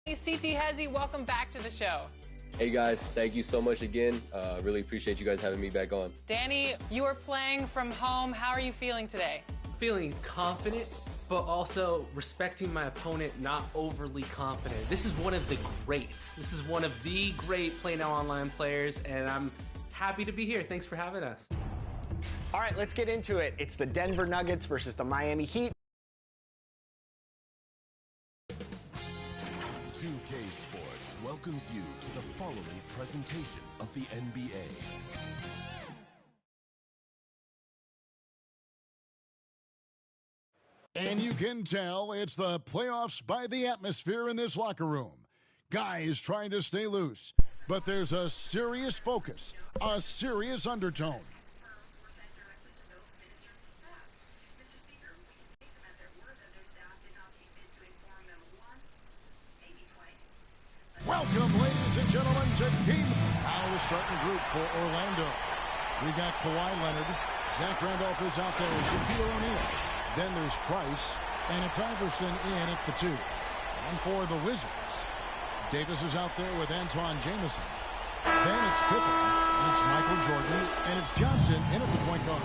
Hey, CT Hezzy, welcome back to the show. Hey guys, thank you so much again. Really appreciate you guys having me back on. Danny, you are playing from home. How are you feeling today? Feeling confident, but also respecting my opponent, not overly confident. This is one of the greats. This is one of the great Play Now Online players, and I'm happy to be here. Thanks for having us. All right, let's get into it. It's the Denver Nuggets versus the Miami Heat. 2K Sports welcomes you to the following presentation of the NBA. And you can tell it's the playoffs by the atmosphere in this locker room. Guys trying to stay loose, but there's a serious focus, a serious undertone. Welcome, ladies and gentlemen, to game. Now the starting group for Orlando. We got Kawhi Leonard. Zach Randolph is out there. Shaquille O'Neal. Then there's Price. And it's Iverson in at the 2. And for the Wizards, Davis is out there with Antoine Jamison. Then it's Pippen. And it's Michael Jordan. And it's Johnson in at the point guard.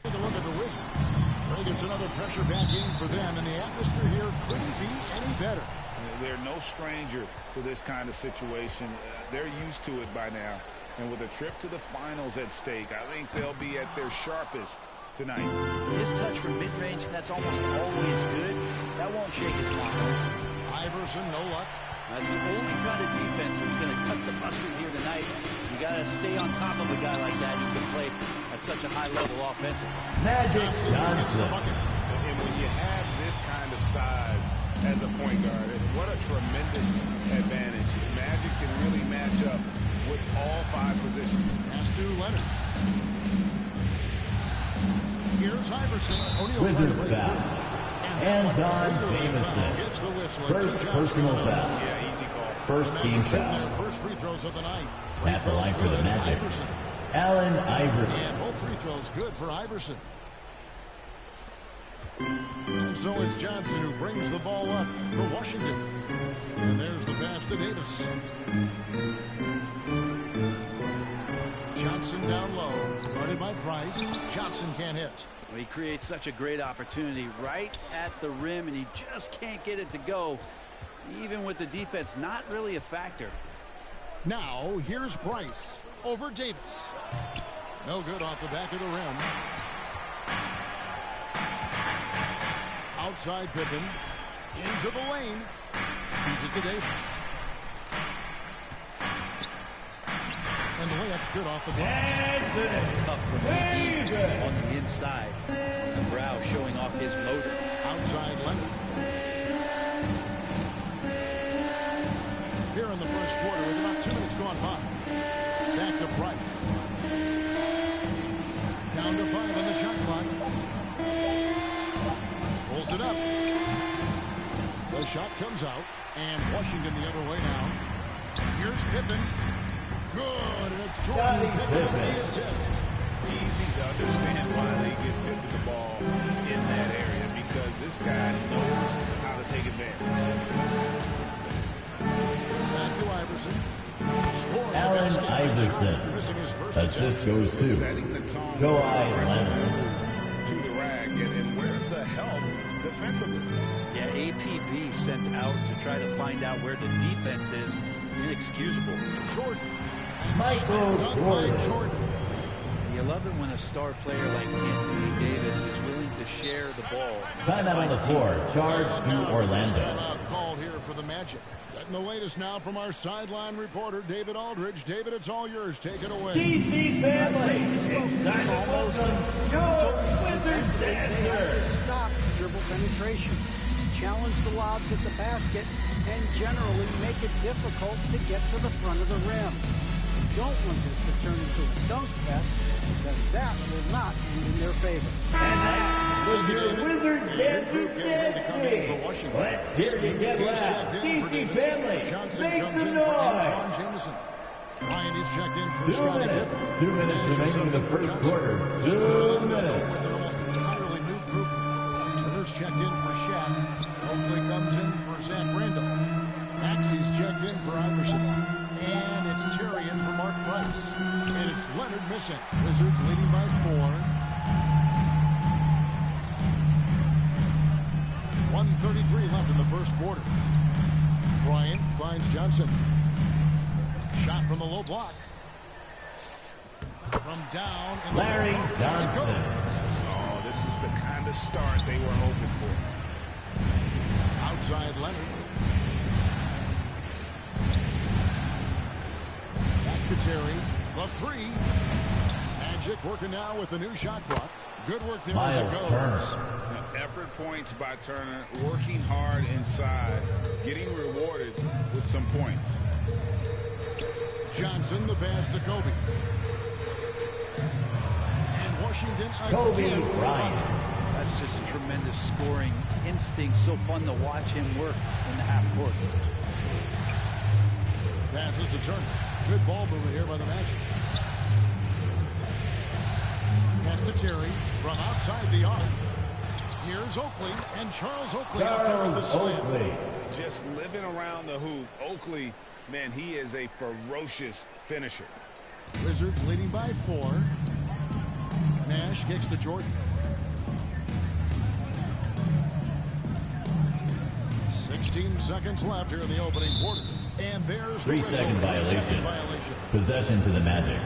Take a look at the Wizards. I think it's another pressure back game for them, and the atmosphere here couldn't be any better. They're no stranger to this kind of situation. They're used to it by now. And with a trip to the finals at stake, I think they'll be at their sharpest tonight. His touch from mid-range, that's almost always good. That won't shake his confidence. Iverson, no luck. That's the only kind of defense that's going to cut the mustard here tonight. You got to stay on top of a guy like that who can play at such a high level offensively. Magic Johnson. In when you have this kind of size as a point guard, what a tremendous advantage. Magic can really match up with all 5 positions. Pass to Leonard. Here's Iverson. Wizards foul. Hands on Jamison. First personal foul. Yeah, easy call. First team foul. First free throws of the night. At the line for the Magic, Allen Iverson. And both free throws good for Iverson. And so it's Johnson who brings the ball up for Washington. And there's the pass to Davis. Johnson down low, guarded by Price. Johnson can't hit. Well, he creates such a great opportunity right at the rim, and he just can't get it to go, even with the defense not really a factor. Now, here's Price over Davis. No good off the back of the rim. Outside Pippen. Into the lane. Feeds it to Davis. And the layup's good off the glass. That's tough for him on the inside. The brow showing off his motor. Outside Leonard. Here in the first quarter with about 2 minutes gone by. Back to Price. Down to 5 on the shot clock. Pulls it up. The shot comes out. And Washington the other way now. Here's Pippen. Good. And it's Jordan Pippen with the assist. Easy to understand why they give Pippen the ball in that area, because this guy knows how to take advantage. Back to Iverson. Allen Iverson. Assist goes to Setting the tone. Kawhi Leonard. To the rack. And where's the help defensively? Yeah, APB sent out to try to find out where the defense is. Inexcusable. Jordan. Michael Jordan. You love it when a star player like Anthony Davis is willing to share the ball. Timeout on the floor. Charge to Orlando. Timeout called here for the Magic. Getting the latest now from our sideline reporter, David Aldridge. David, it's all yours. Take it away. DC family, it's time to welcome your Wizards dancers. Stop dribble penetration. Challenge the lobs at the basket and generally make it difficult to get to the front of the rim. You don't want this to turn into a dunk fest, because that will not end in their favor. And that's with your Wizards dancers dancing. Let's hear you get loud. DC family, Johnson make comes some in for Antoine noise. Jameson. Ryan is checked in for 2 Scottie minutes. Pippen. 2 minutes remaining in the first quarter. 2 minutes. With an almost entirely new group. Turner's checked in for Shaq. Oakley comes in for Zach Randolph. Maxey's checked in for Iverson. And it's Terry in for Mark Price. And it's Leonard missing. Wizards leading by 4. 1:33 left in the first quarter. Bryant finds Johnson. Shot from the low block. From down. In the Larry Johnson. Oh, this is the kind of start they were hoping for. Outside Leonard. Back to Terry. The 3. Magic working now with the new shot clock. Good work there as it Miles goes. Turner. Effort points by Turner, working hard inside, getting rewarded with some points. Johnson, the pass to Kobe. And Washington Kobe again with the Bryant. bucket. That's just tremendous scoring instinct. So fun to watch him work in the half court. Passes to Turner. Good ball movement here by the Magic. Pass to Terry from outside the arc. Here's Oakley, and Charles Oakley up there with the slam. Oakley. Just living around the hoop. Oakley, man, he is a ferocious finisher. Wizards leading by 4. Nash kicks to Jordan. 16 seconds left here in the opening quarter. And there's the 3-second whistle. violation. Violation. Possession to the Magic.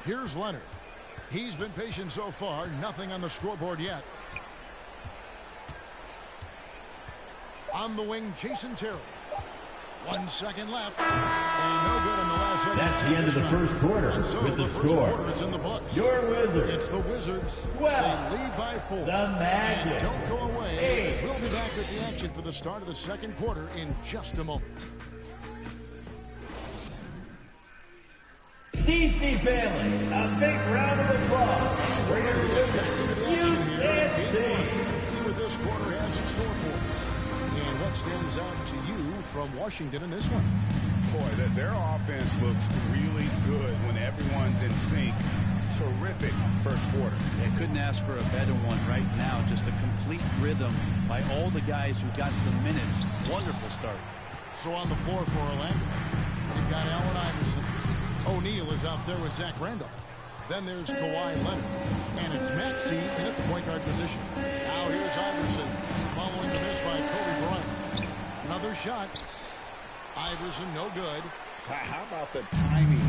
Here's Leonard. He's been patient so far. Nothing on the scoreboard yet. On the wing, Jason Terry. 1 second left. And no good on the last second. That's the end of the first quarter. And so with the first score. quarter is in the books. Your Wizards. It's the Wizards. 12. They lead by 4. The Magic. And don't go away. 8. We'll be back with the action for the start of the second quarter in just a moment. DC family, a big round of applause for your Wizards. See what this quarter has in store for you. And what stands out to you from Washington in this one? Boy, their offense looks really good when everyone's in sync. Terrific first quarter. They couldn't ask for a better one right now. Just a complete rhythm by all the guys who got some minutes. Wonderful start. So on the floor for Orlando, they've got Allen Iverson. O'Neal is out there with Zach Randolph. Then there's Kawhi Leonard. And it's Maxey in at the point guard position. Now here's Iverson following the miss by Kobe Bryant. Another shot. Iverson, no good. How about the timing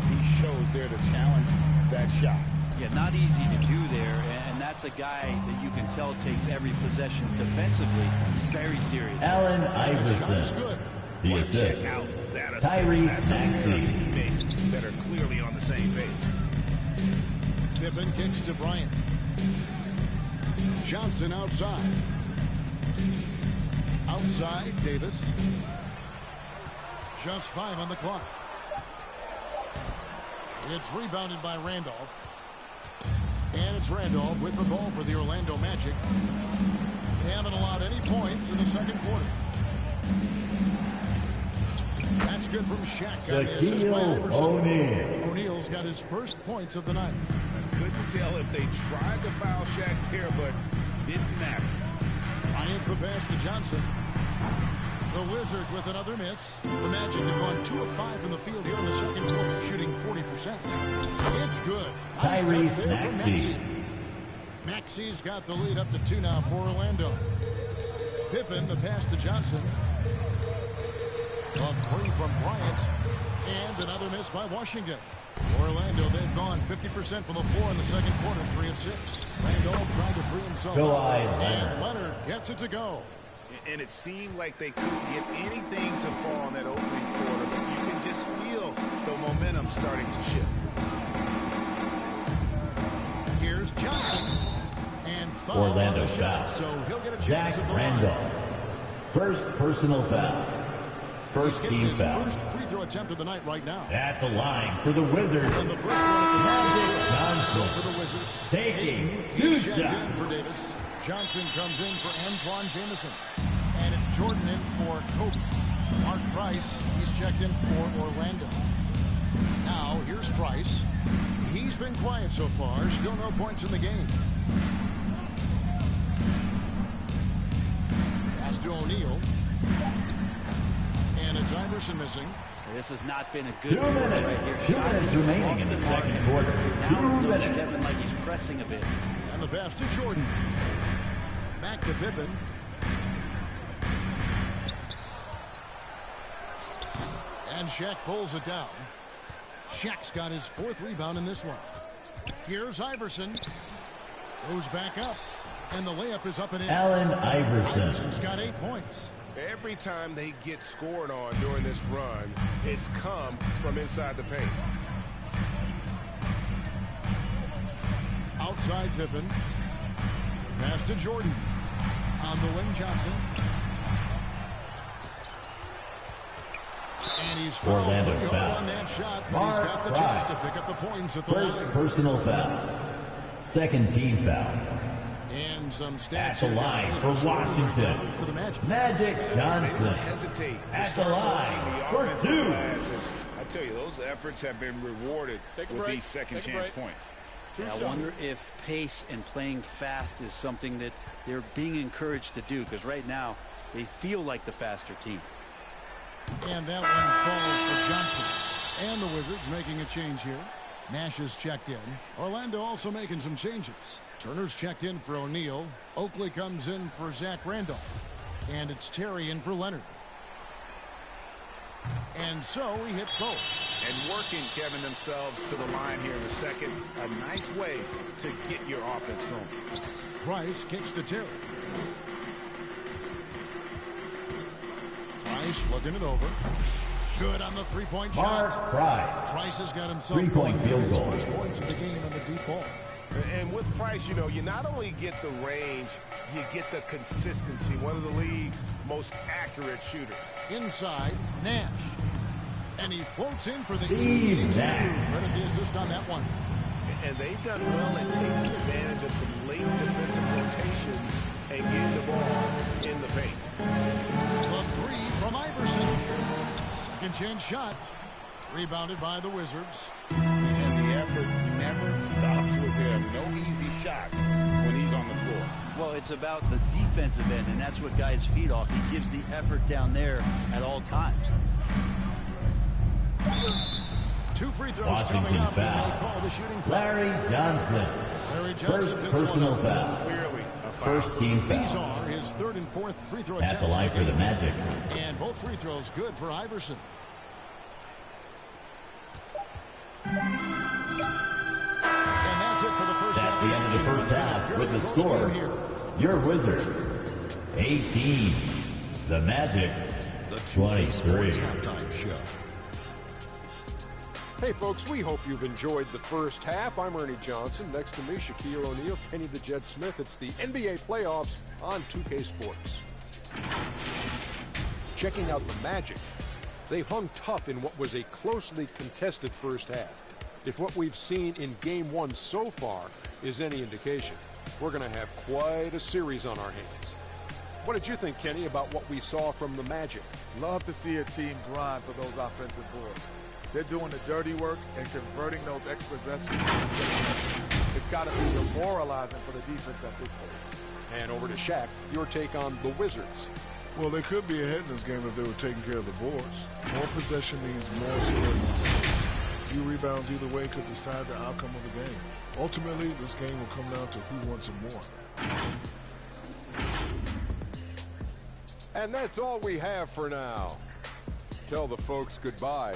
he shows there to challenge that shot? Yeah, not easy to do there, and that's a guy that you can tell takes every possession defensively very serious. Allen Iverson. Good. The assist. Check out that assist. Tyrese Maxey. Teammates that are clearly on the same page. Pippen kicks to Bryant. Johnson outside. Outside, Davis. Just 5 on the clock. It's rebounded by Randolph. And it's Randolph with the ball for the Orlando Magic. They haven't allowed any points in the second quarter. That's good from Shaq on the assist by Iverson. O'Neal's got his first points of the night. I couldn't tell if they tried to foul Shaq there, but didn't matter. Bryant the pass to Johnson. The Wizards with another miss. The Magic have gone 2 of 5 from the field here in the second quarter, shooting 40%. It's good. Tyrese Maxey. Maxey's got the lead up to 2 now for Orlando. Pippen, the pass to Johnson. A 3 from Bryant. And another miss by Washington. Orlando, they've gone 50% from the floor in the second quarter, 3 of 6. Randolph trying to free himself up. And Leonard gets it to go. And it seemed like they couldn't get anything to fall in that opening quarter, but you can just feel the momentum starting to shift. Here's Johnson. And foul Orlando on the shot, foul. so he'll get a chance Zach at the Randolph. line. First personal foul. First team his foul. first free throw attempt of the night right now. At the line for the Wizards. And the first one at the Magic Johnson. So for the Wizards. Taking He's 2 checked in shots. for Davis. Johnson comes in for Antoine Jamison. And it's Jordan in for Kobe. Mark Price, he's checked in for Orlando. Now, here's Price. He's been quiet so far. Still no points in the game. Pass to O'Neal. And it's Iverson missing. This has not been a 2 good quarter minutes. right here. 2 Shot minutes is remaining in the off second mark. quarter. Now 2 it looks, minutes. Kevin, like he's pressing a bit. And the pass to Jordan. Back to Pippen. And Shaq pulls it down. Shaq's got his 4th rebound in this one. Here's Iverson. Goes back up. And the layup is up and in. Allen Iverson. Iverson's got 8 points. Every time they get scored on during this run, it's come from inside the paint. Outside Pippen. Pass to Jordan. On the wing, Johnson. And he's fouled Orlando pretty foul. hard on that shot, but he's Mark got the Price. chance to pick up the points at the First line. personal foul. Second team foul. And some stats At the here, line guys. for The scoring Washington. breakdown for the Magic. Magic They Johnson. don't hesitate to At the start line working the for offensive 2. glass. And I tell you, those efforts have been rewarded with these second chance points. I wonder if pace and playing fast is something that they're being encouraged to do, because right now they feel like the faster team. And that one falls for Johnson. And the Wizards making a change here. Nash is checked in. Orlando also making some changes. Turner's checked in for O'Neal. Oakley comes in for Zach Randolph. And it's Terry in for Leonard. And so he hits both. And working, Kevin, themselves to the line here in the second. A nice way to get your offense going. Price kicks to Terry. Price looking it over. Good on the three-point Mark shot. Price. Has got himself 3-point field goal. First points of the game on the deep ball. And with Price, you know, you not only get the range, you get the consistency. One of the league's most accurate shooters. Inside, Nash. And he floats in for the Steve easy two. Nash. Credit the assist on that one. And they've done well at taking advantage of some late defensive rotations and getting the ball in the paint. The three from Iverson. Second chance shot. Rebounded by the Wizards. And the effort never stops with him. No easy shots when he's on the floor. Well, it's about the defensive end, and that's what guys feed off. He gives the effort down there at all times. Two free throws Washington coming up. foul. They call the shooting foul. Larry Johnson. Larry Johnson First picks personal one up. foul. Clearly a foul. First team These foul. are his third and fourth free throw At attempts. the line for the Magic. And both free throws good for Iverson. And that's it for the first half. That's the end of the first half with the score. Your Wizards, 18. The Magic, 23. Halftime show. Hey folks, we hope you've enjoyed the first half. I'm Ernie Johnson. Next to me, Shaquille O'Neal, Kenny the Jet Smith. It's the NBA playoffs on 2K Sports. Checking out the Magic. They hung tough in what was a closely contested first half. If what we've seen in Game 1 so far is any indication, we're going to have quite a series on our hands. What did you think, Kenny, about what we saw from the Magic? Love to see a team grind for those offensive boards. They're doing the dirty work and converting those extra possessions. It's got to be demoralizing for the defense at this stage. And over to Shaq, your take on the Wizards. Well, they could be ahead in this game if they were taking care of the boards. More possession means more scoring. A few rebounds either way could decide the outcome of the game. Ultimately, this game will come down to who wants it more. And that's all we have for now. Tell the folks goodbye.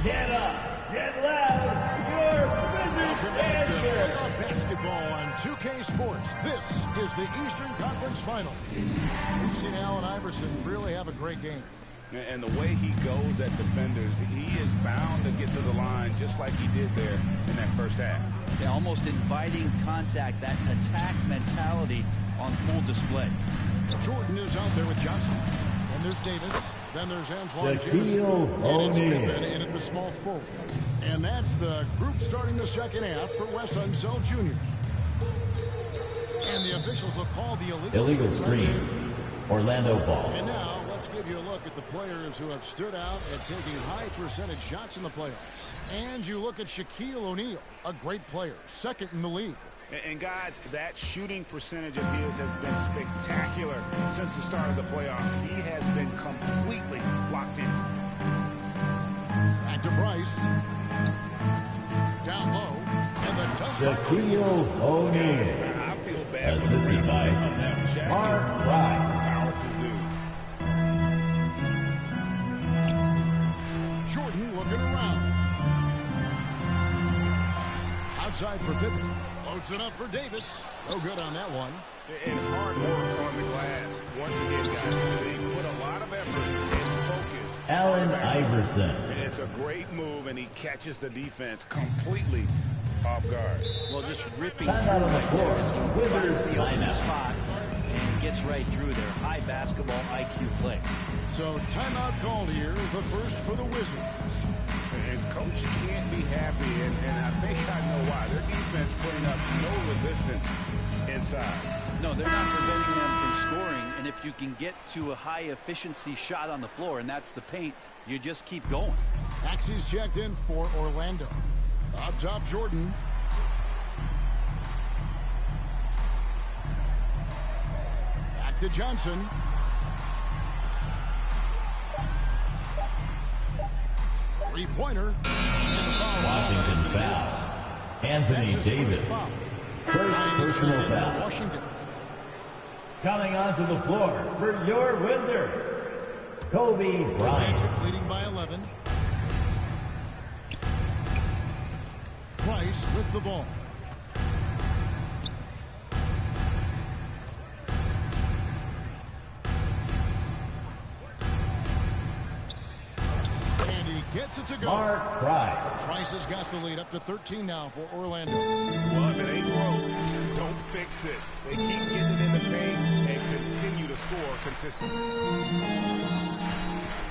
Get up, get loud, your Wizards answer. Basketball on 2K Sports. This is the Eastern Conference Final. We've seen Allen Iverson really have a great game. And the way he goes at defenders, he is bound to get to the line just like he did there in that first half. Yeah, almost inviting contact, that attack mentality on full display. Jordan is out there with Johnson. And there's Davis. Then there's Antoine Jamison. Shaquille And it's O'Neal. Pippen in at the small forward. And that's the group starting the second half for Wes Unseld Jr. And the officials will call the Illegal screen. Orlando ball. And now let's give you a look at the players who have stood out at taking high percentage shots in the playoffs. And you look at Shaquille O'Neal, a great player, second in the league. And guys, that shooting percentage of his has been spectacular since the start of the playoffs. He has been completely locked in. Back to Price. Down low. And the dunk. Shaquille O'Neal. I feel bad. Assisted by Mark Price. Powerful dude. Jordan looking around. Outside for Pippen. Loads it up for Davis. No good on that one. And hard work on the glass. Once again, guys, they put a lot of effort and focus. Allen Iverson. And it's a great move, and he catches the defense completely off guard. Well, just ripping Time out on the through floor. right there as he Wizards finds the open timeout. spot and gets right through there. High basketball IQ play. So timeout called here, the first for the Wizards. And coach can't be happy, and I think I know why. Their defense putting up no resistance inside. No, they're not preventing them from scoring, and if you can get to a high-efficiency shot on the floor, and that's the paint, you just keep going. Axie's checked in for Orlando. Up top, Jordan. Back to Johnson. Three-pointer. Washington foul. Anthony Davis. First personal foul. Washington. Coming onto the floor for your Wizards, Kobe Bryant. Magic leading by 11. Price with the ball. gets it to go. Mark Price. Price has got the lead up to 13 now for Orlando. Well, if it ain't broke, don't fix it. They keep getting it in the paint and continue to score consistently.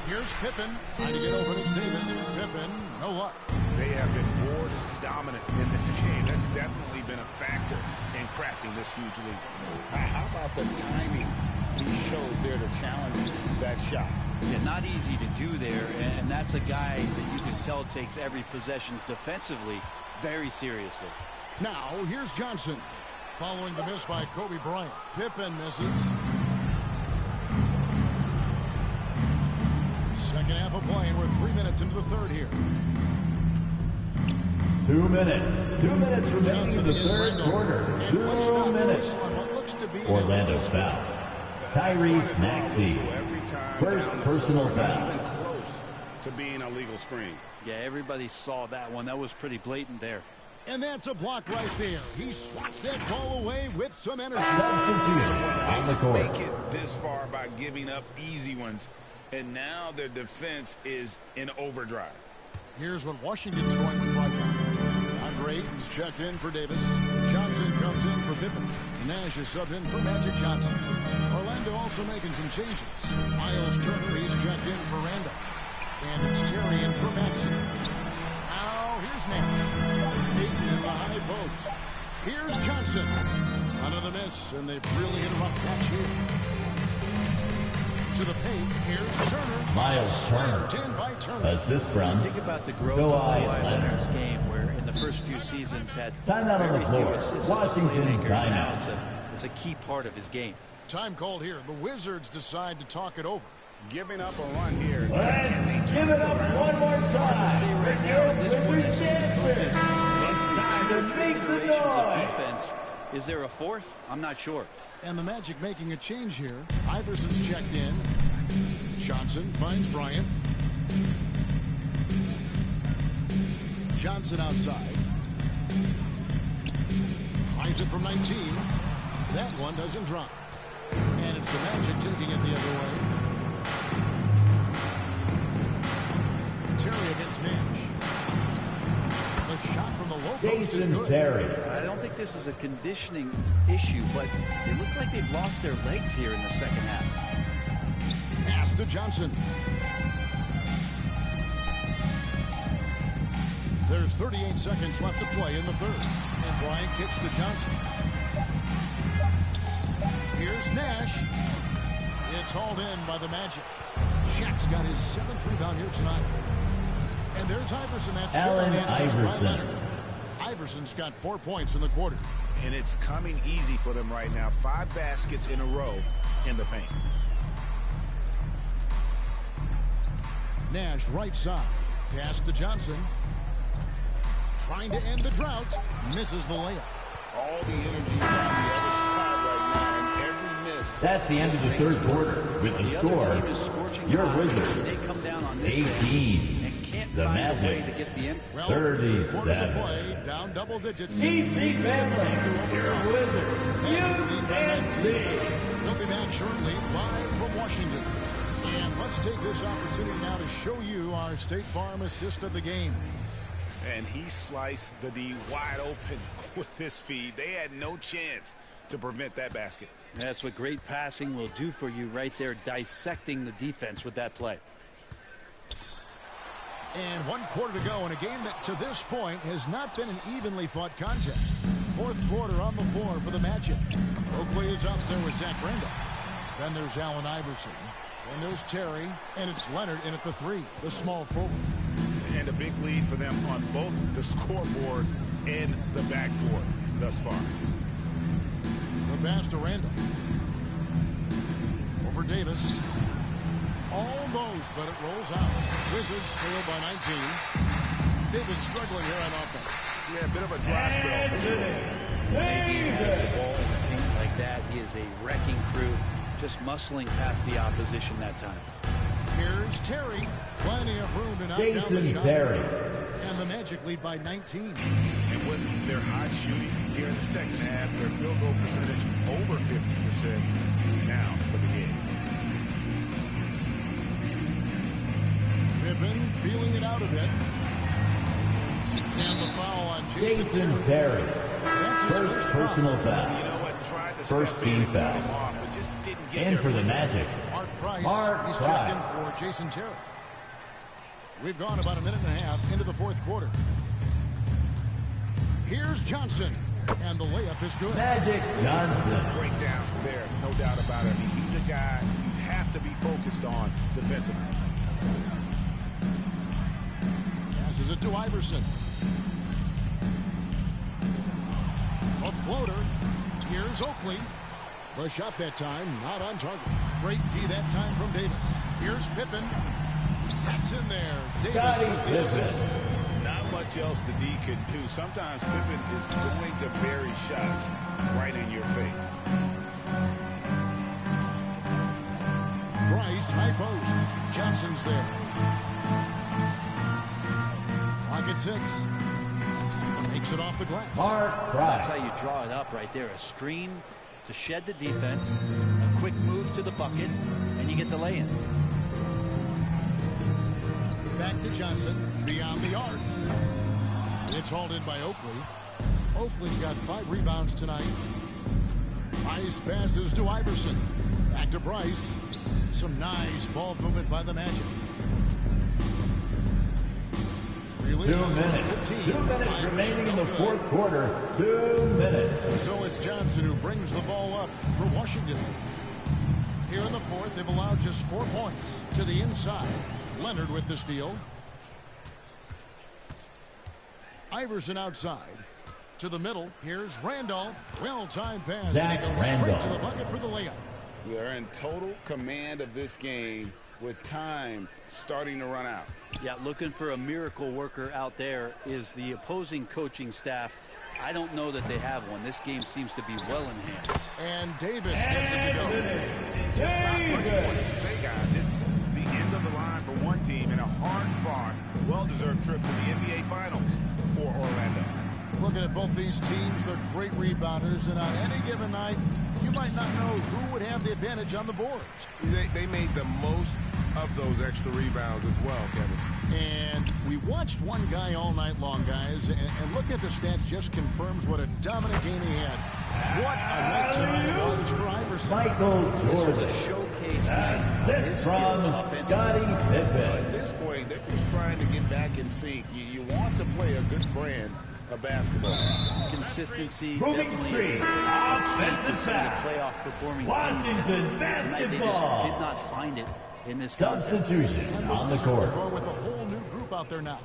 Here's Pippen trying to get open as Davis. Pippen, no luck. They have been board dominant in this game. That's definitely been a factor in crafting this huge lead. How about the timing he shows there to challenge that shot? Yeah, not easy to do there, and that's a guy that you can tell takes every possession defensively very seriously. Now, here's Johnson. Following the miss by Kobe Bryant. Pippen misses. Second half of play, and we're 3 minutes into the third here. 2 minutes. 2 minutes remaining in the third quarter. 2 minutes. Orlando's foul. Tyrese Maxey. First personal foul. Close to being a legal screen. Yeah, everybody saw that one. That was pretty blatant there. And that's a block right there. He swats that ball away with some energy. Substitution on the court. Make it this far by giving up easy ones. And now their defense is in overdrive. Here's what Washington's going with right now. Andre is checked in for Davis. Johnson comes in for Pippen. Nash is subbed in for Magic Johnson. Orlando also making some changes. Miles Turner, he's checked in for Randall. And it's Terry in for Maxey. Now here's Nash. Dayton in the high post. Here's Johnson. Another miss, and they've really hit a rough patch here. To the paint, here's Turner. Miles Turner. Assist from Think about the growth of Kawhi Leonard's game, where in the first few seasons had timeout on the floor. Washington timeout. It's a key part of his game. Time called here. The Wizards decide to talk it over. Giving up a run here. Let's give it up one more time. Right now, this Wizards is time to make some noise. Defense. Is there a fourth? I'm not sure. And the Magic making a change here. Iverson's checked in. Johnson finds Bryant. Johnson outside. Tries it from 19. That one doesn't drop. And it's the Magic taking it the other way. Terry against Nash. The shot from the low post is good. Terry. I don't think this is a conditioning issue, but they look like they've lost their legs here in the second half. Pass to Johnson. There's 38 seconds left to play in the third. And Bryant kicks to Johnson. Here's Nash. It's hauled in by the Magic. Shaq's got his 7th rebound here tonight. And there's Iverson. That's Allen good on the assist by Iverson. Leonard. Iverson's got 4 points in the quarter. And it's coming easy for them right now. 5 baskets in a row in the paint. Nash right side. Pass to Johnson. Trying to end the drought. Misses the layup. All the energy is on the other side right now, and every miss. That's the end of the third quarter. With the score, your Wizards, 18. The Magic, 37. Play, down double digits. GC family, your Wizards, They'll be back shortly, live from Washington. And let's take this opportunity now to show you our State Farm assist of the game. And he sliced the D wide open with this feed. They had no chance to prevent that basket. That's what great passing will do for you right there, dissecting the defense with that play. And 1 quarter to go in a game that to this point has not been an evenly fought contest. 4th quarter on the floor for the Magic. Oakley is up there with Zach Randolph. Then there's Allen Iverson. Then there's Terry. And it's Leonard in at the 3, the small forward. And a big lead for them on both the scoreboard and the backboard thus far. The pass to Randall. Over Davis. Almost, but it rolls out. Wizards trail by 19. They've been struggling here on offense. Yeah, a bit of a dry spell for sure. Maybe he has the ball in the paint like that. He is a wrecking crew, just muscling past the opposition that time. Here's Terry. Plenty of room to knock down the Jason shot. Terry. And the Magic lead by 19. And with their hot shooting here in the second half, their field goal percentage over 50% now for the game. Pippen feeling it out a bit. And the foul on Jason Terry. First personal foul. You know what? Tried to First step in team and cut foul. him off, but just didn't get In there. for the Magic. Mark Price. Mark He's Price. checked in for Jason Terry. We've gone about a minute and a half into the fourth quarter. Here's Johnson. And the layup is good. Magic Johnson. Breakdown there, no doubt about it. I mean, he's a guy you have to be focused on defensively. Passes it to Iverson. A floater. Here's Oakley. The shot that time, not on target. Great D that time from Davis. Here's Pippen. That's in there. Davis with the assist. Not much else the D can do. Sometimes Pippen is going to bury shots right in your face. Price, high post. Johnson's there. Clock at 6. Makes it off the glass. Mark Price. That's how you draw it up right there. A screen to shed the defense, a quick move to the bucket, and you get the lay-in. Back to Johnson, beyond the arc. It's hauled in by Oakley. Oakley's got 5 rebounds tonight. Price passes to Iverson. Back to Price. Some nice ball movement by the Magic. 2 minutes. 2 minutes remaining in the fourth quarter. 2 minutes. So it's Johnson who brings the ball up for Washington. Here in the fourth, they've allowed just 4 points to the inside. Leonard with the steal. Iverson outside. To the middle. Here's Randolph. Well-timed pass. Zach and he goes straight Randolph. to the bucket for the layup. They're in total command of this game with time starting to run out. Yeah, looking for a miracle worker out there is the opposing coaching staff. I don't know that they have one. This game seems to be well in hand. And Davis gets it to go. Just not much more to say, guys. It's the end of the line for one team and a hard-fought, well-deserved trip to the NBA Finals for Orlando. Looking at both these teams, they're great rebounders, and on any given night, you might not know who would have the advantage on the boards. They made the most of those extra rebounds as well, Kevin. And we watched one guy all night long, guys, and look at the stats just confirms what a dominant game he had. What a night tonight it was for Iverson. Michael This was Jordan. a showcase night of his Assist skills from offensively. Scottie At Pippen. this point, they're just trying to get back in sync. You want to play a good brand of basketball. Consistency Moving definitely is streak. a key to Offensive some of the foul. playoff performing Washington teams. Tonight they just basketball. did not find it in this contest. Substitution And on the Wizards court. are going with a whole new group out there now.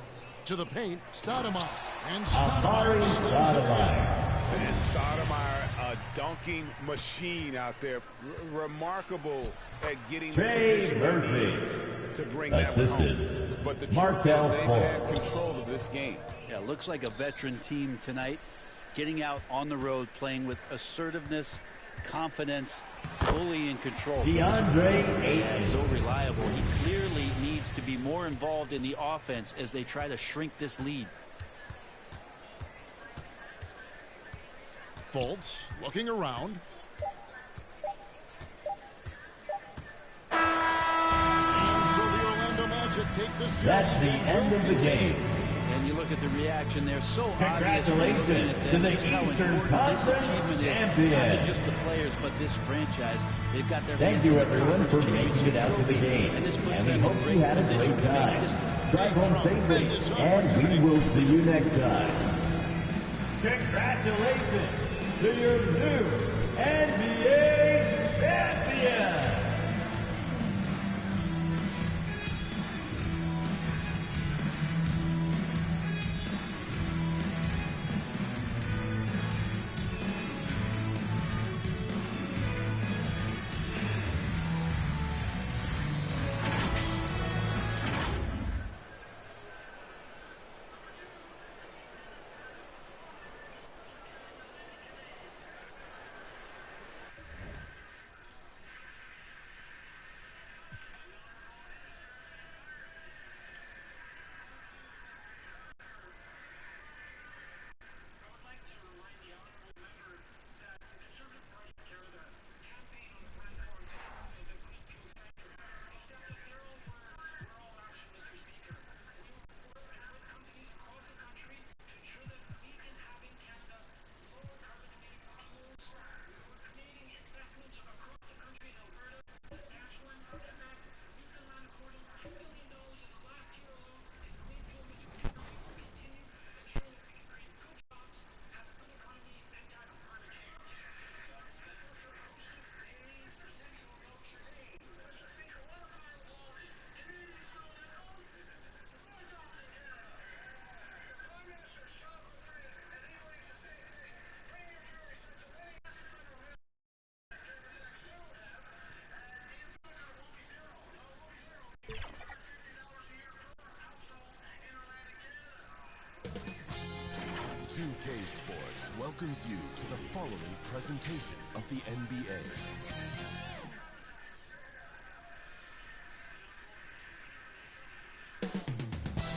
To the paint, Stoudemire. And Amari Stoudemire slams it in. Stoudemire. And Stoudemire, a dunking machine out there. Remarkable at getting the Trey position he Murphy. needs to bring that one Assisted. home. But the truth Markel is they've had Fultz. control of this game. Yeah, looks like a veteran team tonight, getting out on the road, playing with assertiveness, confidence, fully in control. DeAndre Yeah, Ayton. so reliable. He clearly needs to be more involved in the offense as they try to shrink this lead. Fultz looking around. And so the Orlando Magic take this series. That's the end of the game. And you look at the reaction there, so obvious when you're looking Congratulations at to them, the just how Eastern important this Conference achievement is, not champion. to just the players, but this franchise. They've got their Thank hands you, on the everyone, for conference making it out to the championship game. trophy, and this puts And we them in hope you had a position great to make time. this. Drive home safely, and we will see you next time. Congratulations to your new NBA champion. 2K Sports welcomes you to the following presentation of the NBA.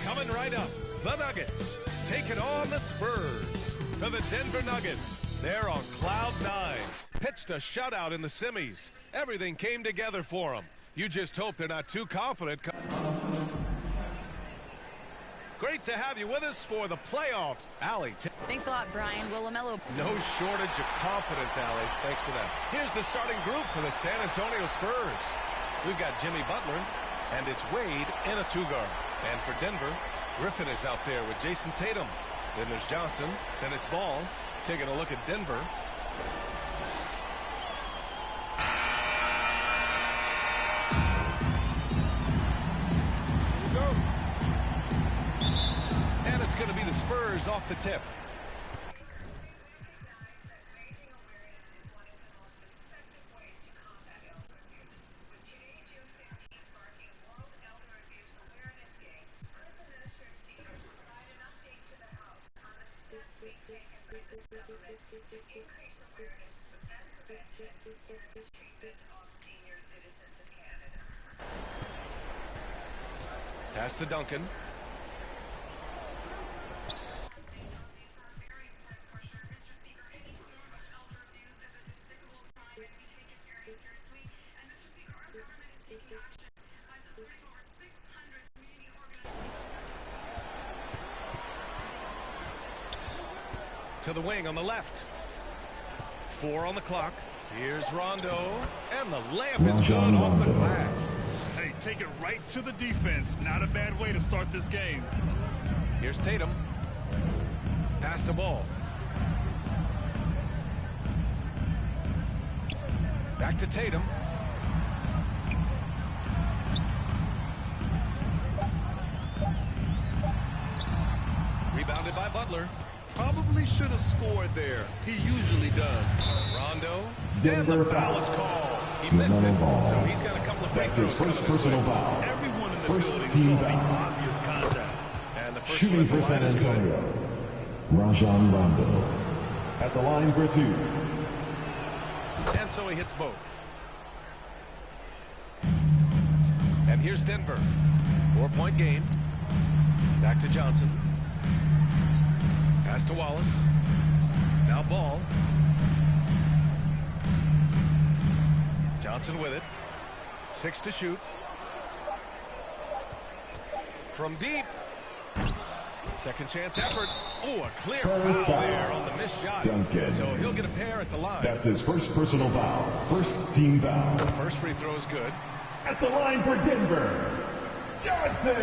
Coming right up, the Nuggets taking on the Spurs. For the Denver Nuggets, they're on cloud 9. Pitched a shutout in the semis. Everything came together for them. You just hope they're not too confident. Great to have you with us for the playoffs. Allie. Thanks a lot, Brian. Will LaMelo. No shortage of confidence, Allie. Thanks for that. Here's the starting group for the San Antonio Spurs. We've got Jimmy Butler, and it's Wade in a two-guard. And for Denver, Griffin is out there with Jason Tatum. Then there's Johnson. Then it's Ball. Taking a look at Denver. Here we go. And it's going to be the Spurs off the tip. Pass to Duncan. To the wing on the left. 4 on the clock. Here's Rondo. And the layup is good off the glass. Hey, take it right to the defense. Not a bad way to start this game. Here's Tatum. Pass the ball. Back to Tatum. Rebounded by Butler. Probably should have scored there. He usually does. Rondo. Denver And the foul is called. He missed it, so he's got a couple of free That's throws. his first personal foul. Everyone in the First building team saw the foul. obvious contact. And the first Shooting for San Antonio, Rajon Rondo. At the line for 2. And so he hits both. And here's Denver. 4-point game. Back to Johnson. Pass to Wallace. Now Ball. Johnson with it. 6 to shoot. From deep. Second chance effort. Oh, a clear Spurs foul there on the missed shot. Duncan. So he'll get a pair at the line. That's his first personal foul. First team foul. First free throw is good. At the line for Denver, Johnson.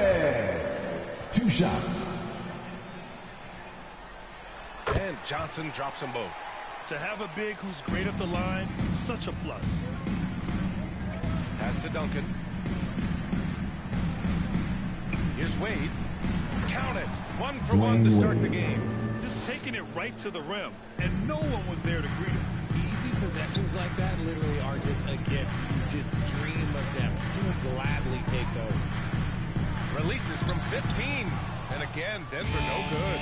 2 shots. And Johnson drops them both. To have a big who's great at the line, such a plus. Pass to Duncan. Here's Wade. Count it. 1 for 1 to start the game. Just taking it right to the rim, and no one was there to greet him. Easy possessions like that literally are just a gift. You just dream of them. You will gladly take those. Releases from 15. And again, Denver no good.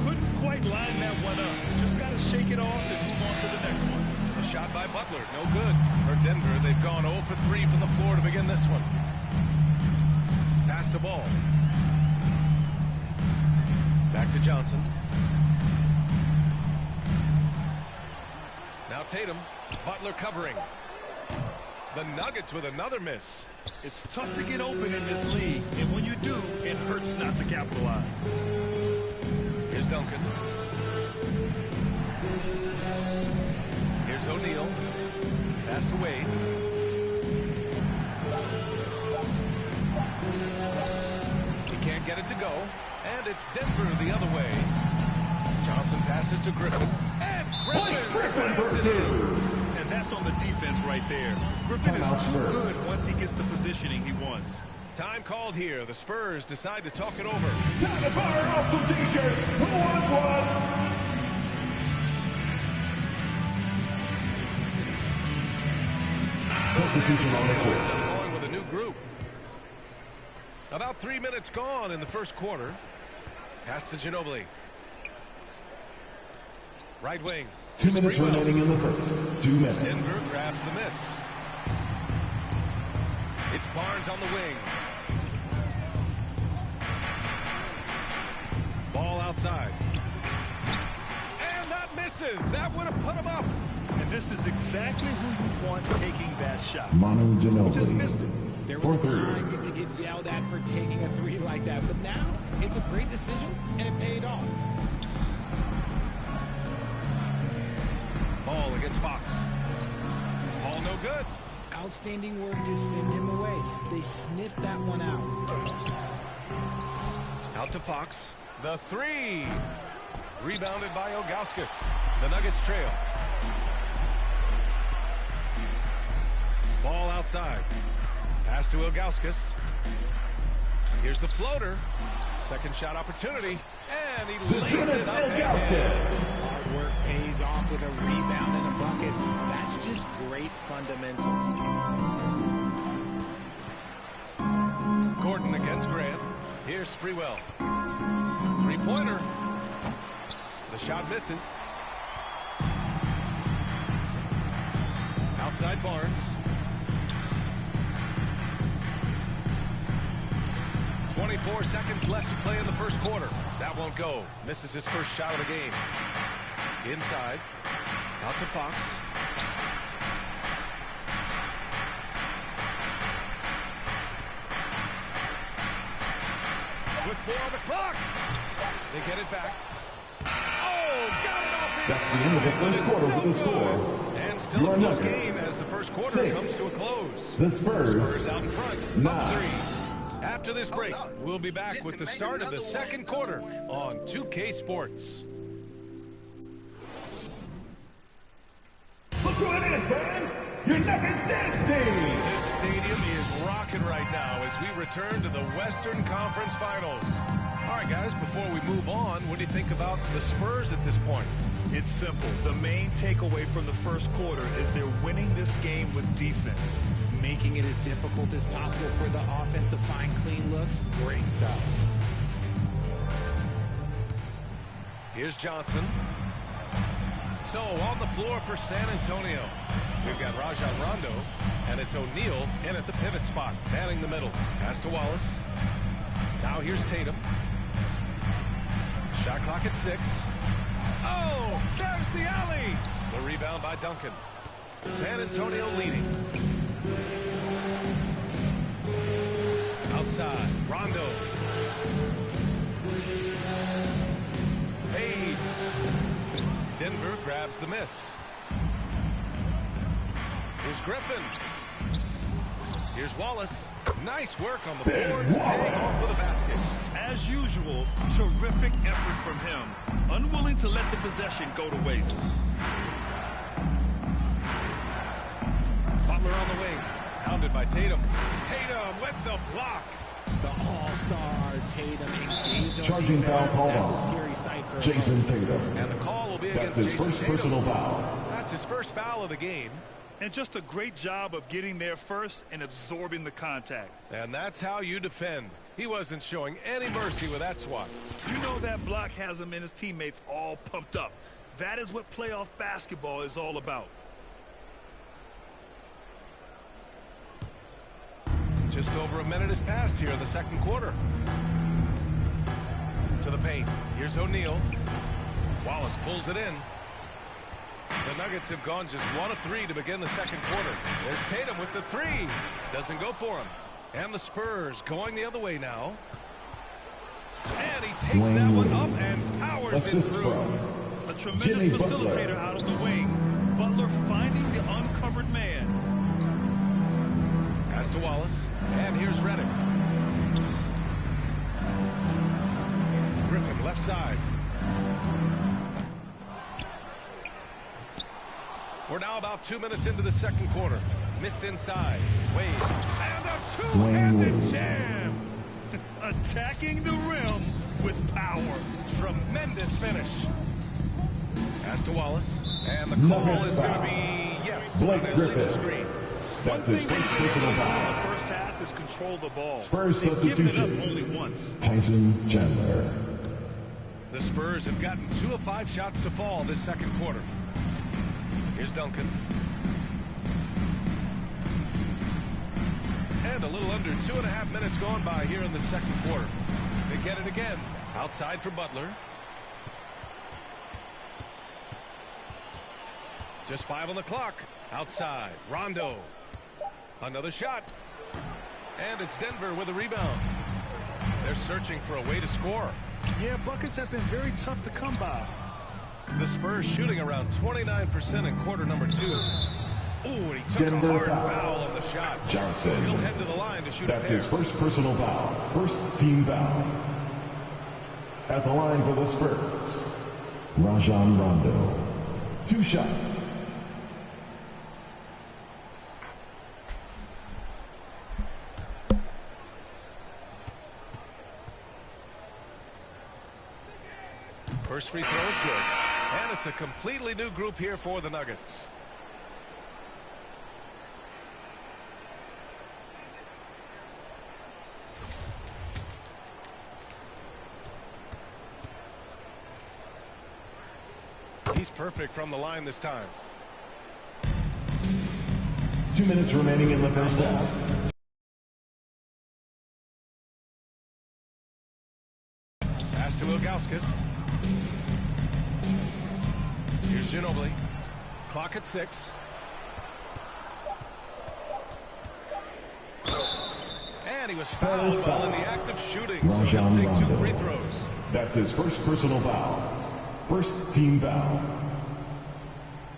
Couldn't quite line that one up. Just got to shake it off and move on to the next one. A shot by Butler, no good. For Denver, they've gone 0 for 3 from the floor to begin this one. Pass to Ball. Back to Johnson. Now Tatum. Butler covering. The Nuggets with another miss. It's tough to get open in this league, and when you do, it hurts not to capitalize. Here's Duncan. Here's O'Neal. Pass to Wade. He can't get it to go. And it's Denver the other way. Johnson passes to Griffin. And Griffin slams it in. And that's on the defense right there. Griffin is too good once he gets the positioning he wants. Time called here. The Spurs decide to talk it over. Time to fire off some t-shirts. Who wants one? Substitution on the court. I'm going with a new group. About 3 minutes gone in the first quarter. Pass to Ginobili. Right wing. 2 minutes remaining in the first. 2 minutes. Denver grabs the miss. It's Barnes on the wing. Ball outside. And that misses. That would have put him up. And this is exactly who you want taking that shot. Manu Ginobili. Just missed it. There was a time you could get yelled at for taking a three like that, but now it's a great decision, and it paid off. Ball against Fox. Ball no good. Outstanding work to send him away. They sniffed that one out. Out to Fox. The three. Rebounded by Ilgauskas. The Nuggets trail. Ball outside. Pass to Ilgauskas. Here's the floater. Second shot opportunity. And he lays it up. Hard work pays off with a rebound and a bucket. That's just great fundamentals. Gordon against Grant. Here's Sprewell. Three-pointer. The shot misses. Outside Barnes. 24 seconds left to play in the first quarter. That won't go. Misses his first shot of the game. Inside. Out to Fox. With 4 on the clock. They get it back. Oh, got it off. That's the end of the first quarter with the score. And still a close game as the first quarter comes to a close. The Spurs out in front. 9. After this break, we'll be back with the start of the second quarter on 2K Sports. Look who it is, fans! Your Nuggets dance team! This stadium is rocking right now as we return to the Western Conference Finals. All right, guys, before we move on, what do you think about the Spurs at this point? It's simple. The main takeaway from the first quarter is they're winning this game with defense. Making it as difficult as possible for the offense to find clean looks. Great stuff. Here's Johnson. So on the floor for San Antonio, we've got Rajon Rondo, and it's O'Neal in at the pivot spot, manning the middle. Pass to Wallace. Now here's Tatum. Shot clock at 6. Oh, there's the alley. The rebound by Duncan. San Antonio leading. Outside, Rondo. Fades. Denver grabs the miss. Here's Griffin. Here's Wallace. Nice work on the boards. Paying off for the basket. As usual, terrific effort from him. Unwilling to let the possession go to waste. Butler on the wing. Hounded by Tatum. Tatum with the block. The all-star Tatum engaged on Charging foul defense. call That's a on scary sight for Jason Tatum. And the call will be That's against his Jason first Tatum. personal foul. That's his first foul of the game. And just a great job of getting there first and absorbing the contact. And that's how you defend. He wasn't showing any mercy with that swat. You know that block has him and his teammates all pumped up. That is what playoff basketball is all about. Just over a minute has passed here in the second quarter. To the paint. Here's O'Neal. Wallace pulls it in. The Nuggets have gone just 1 of 3 to begin the second quarter. There's Tatum with the 3. Doesn't go for him. And the Spurs going the other way now. And he takes that one up and powers it through. A tremendous facilitator out of the wing. Butler finding the uncovered man. Pass to Wallace. And here's Redick. Griffin left side. We're now about 2 minutes into the second quarter. Missed inside. Wade. And a two-handed jam. Attacking the rim with power. Tremendous finish. Pass to Wallace. And the call is going to be, yes, Blake Griffin. Screen. That's his first personal foul. The first half is control the ball. Spurs They've given it up substitution. only once. Tyson Chandler. The The Spurs have gotten 2 of 5 shots to fall this second quarter. Here's Duncan. And a little under 2.5 minutes gone by here in the second quarter. They get it again. Outside for Butler. Just 5 on the clock. Outside. Rondo. Another shot. And it's Denver with a rebound. They're searching for a way to score. Yeah, buckets have been very tough to come by. The Spurs shooting around 29% in quarter number 2. Ooh, and he took Denver a hard foul on the shot. Johnson. He'll head to the line to shoot That's a pair. his first personal foul. First team foul. At the line for the Spurs, Rajon Rondo. 2 shots. First free throw is good. And it's a completely new group here for the Nuggets. He's perfect from the line this time. 2 minutes remaining in the first half. Pass to Ilgauskas. Here's Ginobili. Clock at 6. And he was fouled while in the act of shooting, so he'll take 2 free throws. That's his first personal foul. First team foul.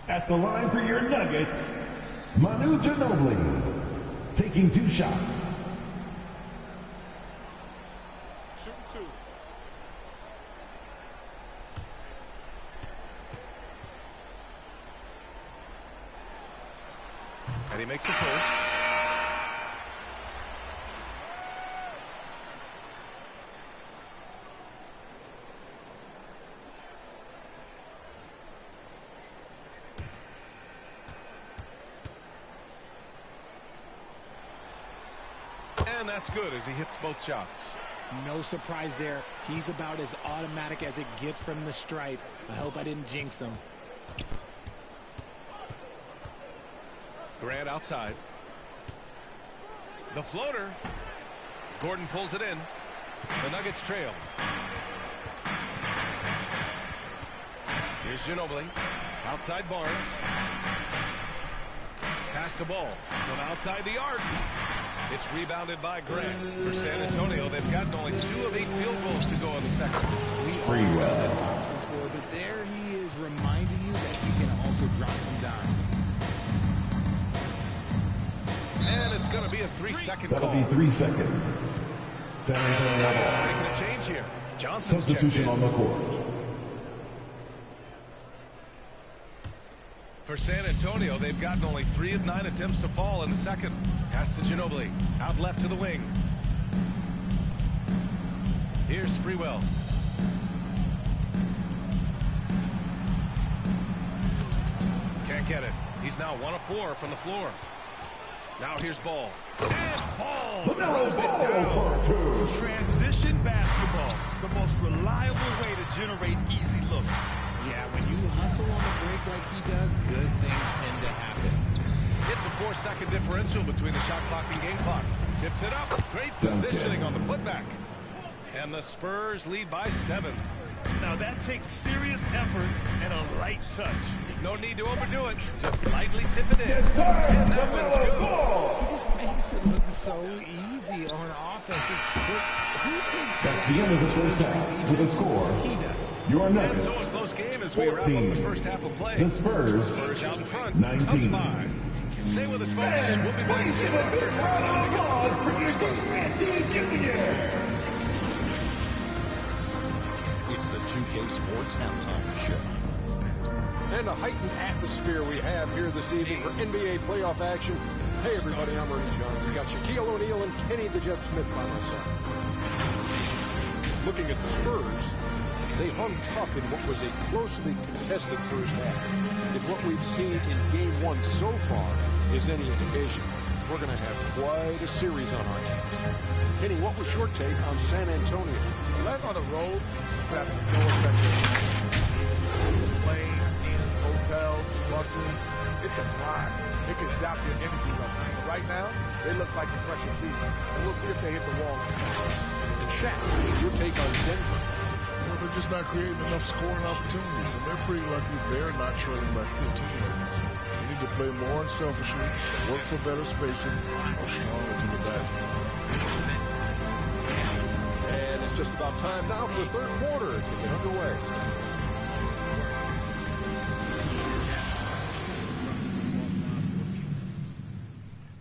At the line for your Nuggets, Manu Ginobili. Taking 2 shots. Shooting 2. And he makes a first. And that's good as he hits both shots. No surprise there. He's about as automatic as it gets from the stripe. I hope I didn't jinx him. Grant outside. The floater. Gordon pulls it in. The Nuggets trail. Here's Ginobili. Outside Barnes. Pass the ball from outside the arc. It's rebounded by Grant. For San Antonio, they've gotten only 2 of 8 field goals to go in the second. Pretty well. Fox can score, but there he is reminding you that he can also drop some dimes. And it's going to be a 3-second That'll call. be 3 seconds. San Nuggets Antonio. making a change here. Johnson's Substitution checked on in. the court. For San Antonio, they've gotten only 3 of 9 attempts to fall in the second. Pass to Ginobili. Out left to the wing. Here's Sprewell. Can't get it. He's now 1 of 4 from the floor. Now here's Ball. And Ball throws it down. Transition basketball, the most reliable way to generate easy looks. Yeah, when you hustle on the break like he does, good things tend to happen. It's a 4-second differential between the shot clock and game clock. Tips it up. Great positioning on the putback. And the Spurs lead by 7. Now that takes serious effort and a light touch. No need to overdo it. Just lightly tip it in. And that one's good. He just makes it look so easy on offense. Who takes That's the end of the first half. With a score, your And Nuggets, so a close game as we wrap up 14. the first half of play. The Spurs, Spurs out in front. 19. 5. Stay with us, folks. We'll be back. It's the 2K Sports Halftime Show. And a heightened atmosphere we have here this evening for NBA playoff action. Hey, everybody, I'm Ernie Johnson. Got Shaquille O'Neal and Kenny the Jet Smith by my side. Looking at the Spurs, they hung tough in what was a closely contested first half. If what we've seen in Game 1 so far is any indication, we're going to have quite a series on our hands. Kenny, what was your take on San Antonio? Playing on the road, having no effect. Planes, hotels, buses, it's a grind. It can zap your energy level. Right now, they look like a pressure team. And we'll see if they hit the wall. And Shaq, your take on Denver? Well, they're just not creating enough scoring opportunities. And they're pretty lucky they're not trailing by 15. They need to play more unselfishly, work for better spacing, or stronger to the basket. And it's just about time now for the third quarter to get underway.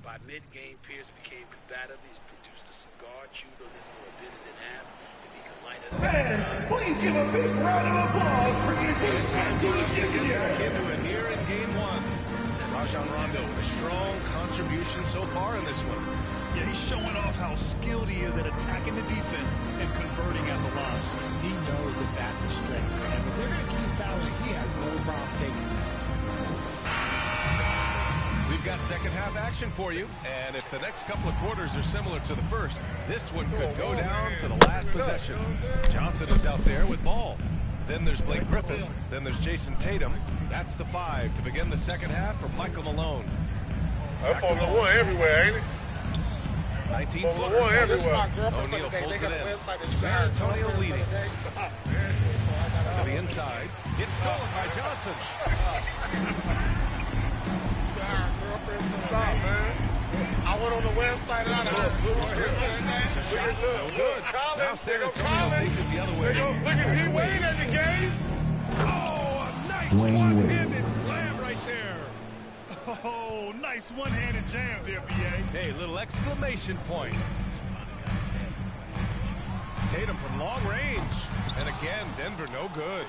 By mid-game, Pierce became combative. He's produced a cigar, chewed a little more, bit it in half. If he can light it up. Fans, please give a big round of applause for the Into it here in game one. Rajon Rondo with a strong contribution so far in this one. Yeah, he's showing off how skilled he is at attacking the defense and converting at the line. He knows that that's a strength for him. If they're going to keep fouling, he has no problem taking that. We've got second half action for you, and if the next couple of quarters are similar to the first, this one could go down to the last possession. Johnson is out there with ball. Then there's Blake Griffin. Then there's Jason Tatum. That's the 5 to begin the second half for Michael Malone. Up on the one everywhere, ain't it? 19-footer. O'Neal pulls it in. San Antonio leading. To the inside. It's stolen by Johnson. I went on the website and No good. Now San Antonio takes it the other way. Look at he winning at the game. Oh, a nice one-handed slam right there. Oh, nice one-handed jam there, B.A. Hey, little exclamation point. Tatum from long range. And again, Denver no good.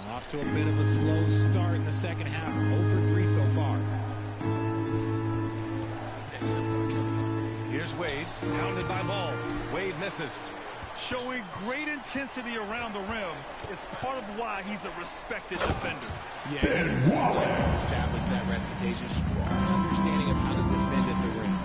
Off to a bit of a slow start in the second half. 0 for 3 so far. Here's Wade, pounded by Ball. Wade misses. Showing great intensity around the rim is part of why he's a respected defender. Yeah, he's established that reputation. Strong understanding of how to defend at the rim.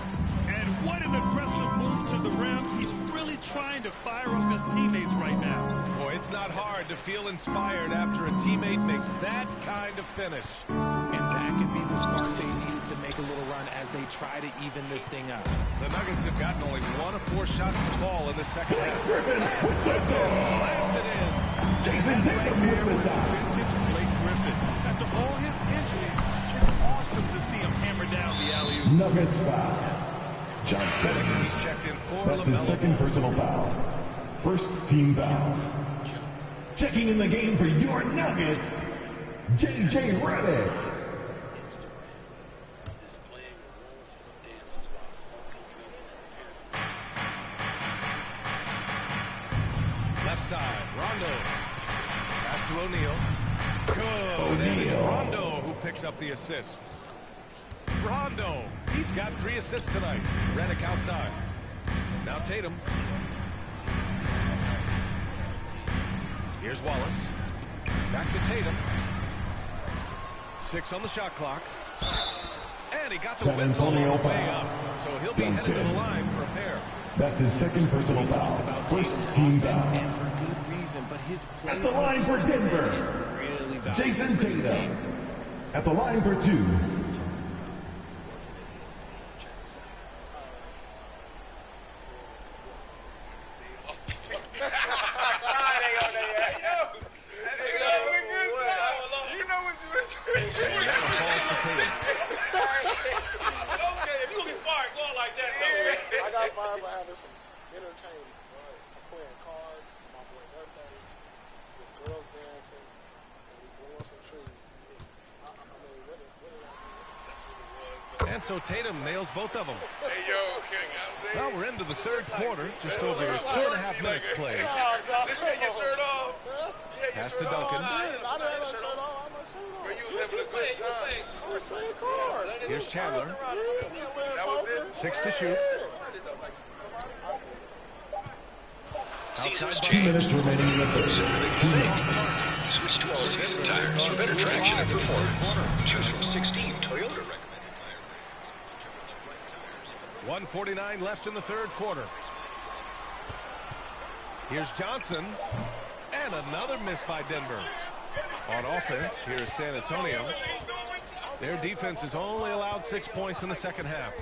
And what an aggressive move to the rim. He's really trying to fire up his teammates right now. Boy, it's not hard to feel inspired after a teammate makes that kind of finish. And that could be the spark they needed to make a little run as they try to even this thing up. The Nuggets have gotten only 1 of 4 shots to fall in the second half. Griffin with the slams it in. Jason Tatum with the shot. Vintage Blake Griffin. After all his injuries, it's awesome to see him hammer down the alley-oop. Nuggets foul. Johnson. He's checked in for That's his second personal foul. First team foul. Checking in the game for your Nuggets, J.J. Redick. Left side, Rondo. Pass to O'Neal. Good. O'Neal. And it's Rondo who picks up the assist. Rondo. He's got 3 assists tonight. Redick outside. Now Tatum. Here's Wallace. Back to Tatum. 6 on the shot clock. And he got the San whistle on the Antonio way foul. up. So he'll be headed to the line for a pair. That's his second personal foul. First team foul. And for good reason, but his play At the line for Denver, is really valuable. Jason Tatum. At the line for 2, And so Tatum nails both of them. Well, we're into the third quarter. Just over 2.5 minutes played. Pass to Duncan. Here's Chandler. 6 to shoot. Seasons 2 minutes remaining in the third. Switch to all-season tires for better traction and performance. Choose from 16 Toyota recommended tire brands. 1:49 left in the third quarter. Here's Johnson. And another miss by Denver. On offense, here's San Antonio. Their defense has only allowed 6 points in the second half.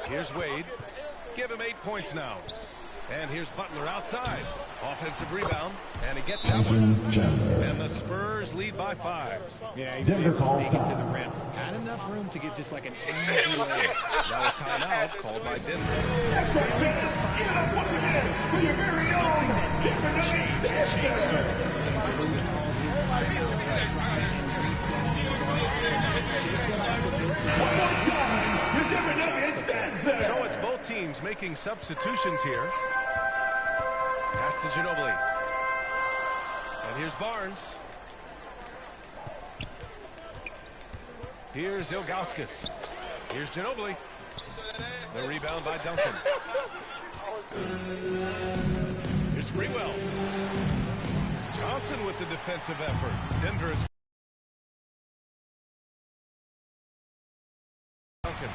Here's Wade. Give him 8 points now. And here's Butler outside. Offensive rebound. And he gets out. And the Spurs lead by 5. Yeah, he was able to sneak it to the rim. Had enough room to get just like an easy layup. Now a timeout called by Denver. So it's both teams making substitutions here. Pass to Ginobili. And here's Barnes. Here's Ilgauskas. Here's Ginobili. The rebound by Duncan. Here's Sprewell. Johnson with the defensive effort. Denver is Duncan.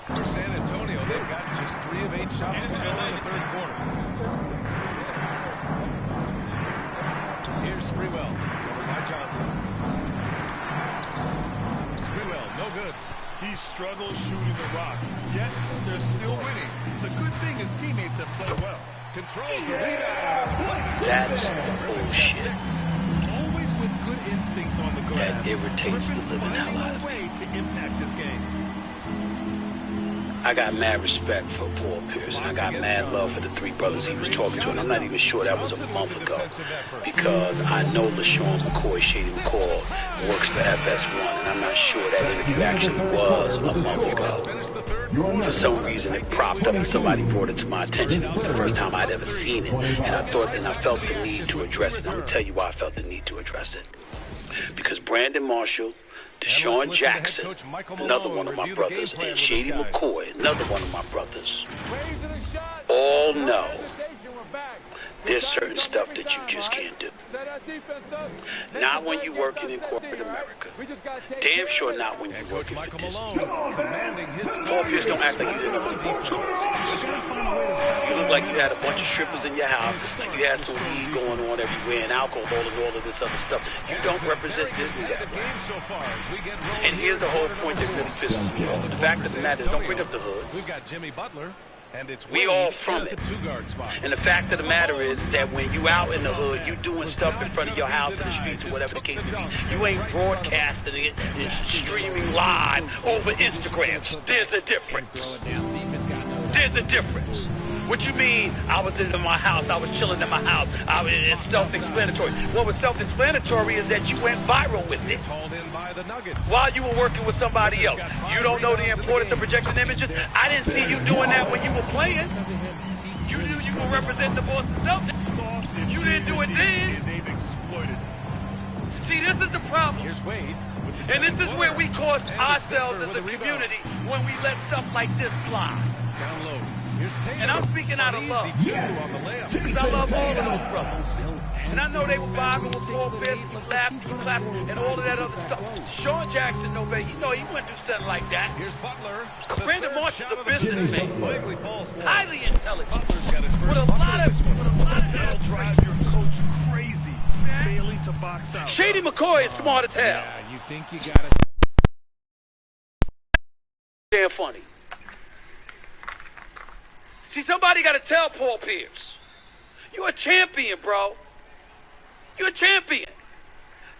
For San Antonio, they've got just 3 of 8 shots to go in the third quarter. Here's Sprewell, covered by Johnson. Sprewell, no good. He struggles shooting the rock, yet they're still winning. It's a good thing his teammates have played well. Controls the rebound. That's bullshit. Always with good instincts on the glass. That irritates the living hell out of me. Way to impact this game. I got mad respect for Paul Pierce, and I got mad love for the 3 brothers he was talking to, and I'm not even sure that was a month ago, because I know LaShawn McCoy, Shady McCall, works for FS1, and I'm not sure that interview actually was a month ago. For some reason, it propped up and somebody brought it to my attention. It was the first time I'd ever seen it, and I felt the need to address it. I'm going to tell you why I felt the need to address it. Because Brandon Marshall, Deshaun Jackson, another one of my brothers, and Shady McCoy, another one of my brothers, all know there's certain stuff that you just can't do. Not when you're working in corporate America. Damn sure not when you're working for Disney. Paul Pierce don't act like you didn't know what you look like you had a bunch of strippers in your house, like you had some weed going on everywhere, and alcohol and all of this other stuff. You don't represent Disney that way. And here's the whole point that really pisses me off. The fact of the matter is, don't bring up the hood. We've got Jimmy Butler. And it's we all from it. And the fact of the matter is that when you out in the hood, you doing stuff in front of your house in the streets or whatever the case may be. You ain't broadcasting it and streaming live over Instagram. There's a difference. There's a difference. What you mean, I was in my house, I was chilling in my house, it's self-explanatory. What was self-explanatory is that you went viral with it. While you were working with somebody else. You don't know the importance of projecting images? I didn't see you doing that when you were playing. You knew you were representing the Boston Celtics. You didn't do it then. They've exploited. See, this is the problem. Here's Wade. And this is where we cost ourselves as a community when we let stuff like this fly. Down low. And I'm speaking out of love. Because I love all of those brothers. And I know they were vibing with Paul Pierce, you laughed, you clapped, and all of that other stuff. Sean Jackson, no way, you know he wouldn't do something like that. Here's Butler. Brandon Marshall's a businessman. Highly intelligent. With a lot of That'll drive your coach crazy, failing to box out. Shady McCoy is smart as hell. Yeah, you think you gotta... Damn funny. See, somebody got to tell Paul Pierce, you're a champion, bro. You're a champion.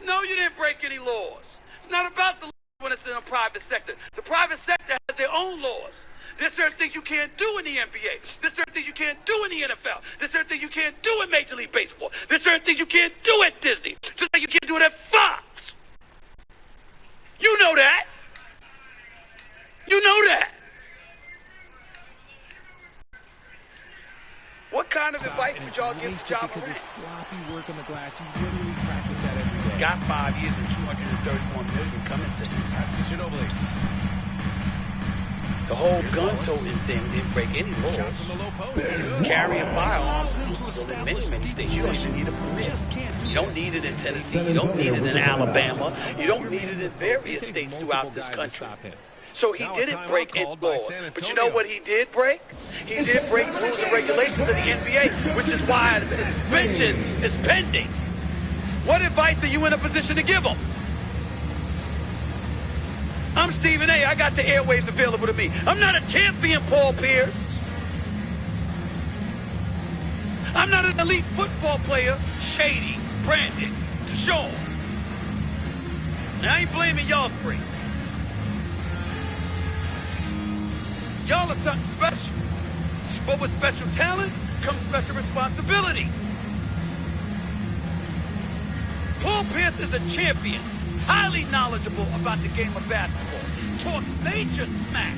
No, you didn't break any laws. It's not about the law when it's in the private sector. The private sector has their own laws. There's certain things you can't do in the NBA. There's certain things you can't do in the NFL. There's certain things you can't do in Major League Baseball. There's certain things you can't do at Disney. Just like you can't do it at Fox. You know that. You know that. What kind of advice would y'all give to John because of sloppy work on the glass. You literally practice that every day. Got 5 years and $231 million coming to him. Pass to Ginobili. The whole gun-toting thing didn't break any laws. Carrying firearms is legal in many, many states. You don't even need a permit. You don't need it in Tennessee. You don't need it in Alabama. You don't need it in various states throughout this country. So he didn't break any laws. But you know what he did break? He did break rules and regulations of the NBA, which is why his suspension is pending. What advice are you in a position to give him? I'm Stephen A. I got the airwaves available to me. I'm not a champion, Paul Pierce. I'm not an elite football player, Shady, Brandon, Deshaun. Now, I ain't blaming y'all three. Y'all are something special. But with special talent comes special responsibility. Paul Pierce is a champion, highly knowledgeable about the game of basketball. Talks major smack